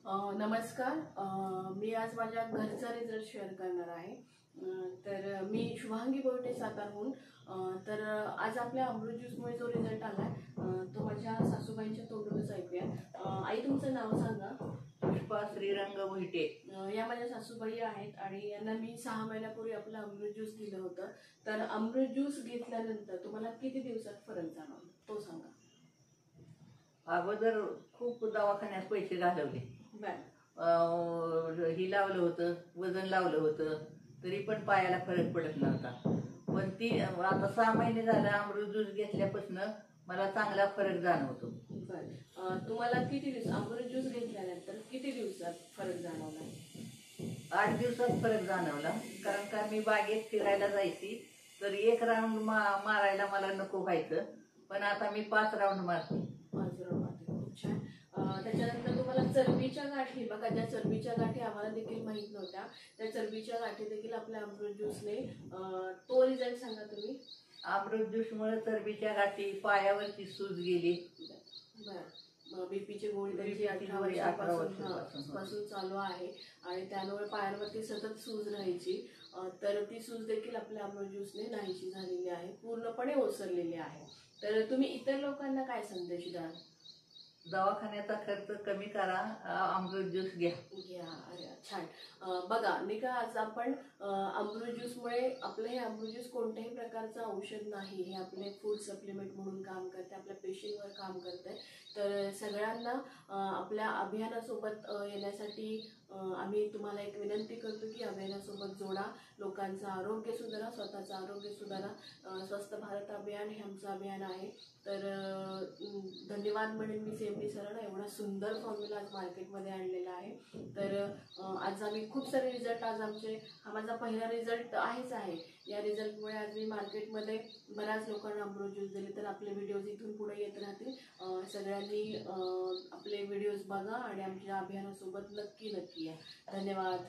नमस्कार. मी आज माझ्या घरचा रिझल्ट शेअर करणार आहे. तर मी शुभांगी बोर्टे सातारहून. तर आज आपल्या अमृत ज्यूसमुळे जो रिझल्ट आला तो माझ्या सासूबाईंच्या तोंडूनच ऐकूया. आई, तुमचं नाव सांगा. पुष्पा श्रीरंग मोहिते. या माझ्या सासूबाई आहेत आणि यांना मी 6 महिन्यापूर्वी आपलं अमृत ज्यूस दिलं होतं. तर अमृत ज्यूस घेतल्यानंतर तुम्हाला किती दिवसात फरक जाणवला तो सांगा. अगोदर खूप दवाखान्यात पैसे घालवले. ही लावलं होतं, वजन लावलं होतं, तरी पण पायाला फरक पडत नव्हता. पण आता 6 महिने झालं अमृत ज्यूस घेतल्यापासून मला चांगला फरक जाणवतो. तुम्हाला किती दिवस अमृत ज्यूस घेतल्यानंतर किती दिवसात फरक जाणवला? 8 दिवसात फरक जाणवला. कारण का मी बागेत फिरायला जायची तर 1 राऊंड मारायला मला नको व्हायचं, पण आता मी 5 राऊंड मारते. 5 राऊंड मारते. खूप छान. त्याच्यानंतर तुम्हाला चरबीच्या गाठी, बघा ज्या चरबीच्या गाठी आम्हाला देखील माहीत नव्हत्या, त्या चरबीच्या गाठी देखील आपल्या अमृत ज्यूसने तो रिझल्ट सांगा तुम्ही. अमृत ज्यूसमुळे चरबीच्या गाठी, पायावरची सूज गेली. बरं. बीपीची गोळी त्यांची 18 वर्षापासून चालू आहे आणि त्यामुळे पायांवरती सतत सूज राहायची. तर ती सूज देखील आपल्या अमृत ज्यूसने नाहीशी झालेली आहे, पूर्णपणे ओसरलेली आहे. तर तुम्ही इतर लोकांना काय संदेश द्याल? दवाखान्याचा खर्च कमी करा, अमृत ज्यूस घ्या. अरे छान. बघा निका, आज आपण अमृत ज्यूसमुळे आपलं हे अमृत ज्यूस कोणत्याही प्रकारचं औषध नाही, हे आपले फूड सप्लिमेंट म्हणून काम करते, आपल्या पेशींवर काम करते. तर सगळ्यांना आपल्या अभियानासोबत येण्यासाठी आम्ही तुम्हाला एक विनंती करतो की अभियानासोबत जोडा. लोकांचं आरोग्य सुधारा, स्वतःचं आरोग्य सुधारा. स्वस्थ भारत अभियान हे आमचं अभियान आहे. तर धन्यवाद म्हणेन मी सेमडी सरांना, एवढा सुंदर फॉर्म्युला आज मार्केटमध्ये आणलेला आहे. तर आज आम्ही खूप सारे रिझल्ट, आज हा माझा पहिला रिझल्ट आहे. या रिझल्टमुळे आज मी मार्केटमध्ये बऱ्याच लोकांना अमृत ज्यूस दिले. तर आपले व्हिडिओज इथून पुढे येत राहतील. सगळ्यांनी आपले व्हिडिओज बघा आणि आमच्या अभियानासोबत नक्की या. धन्यवाद.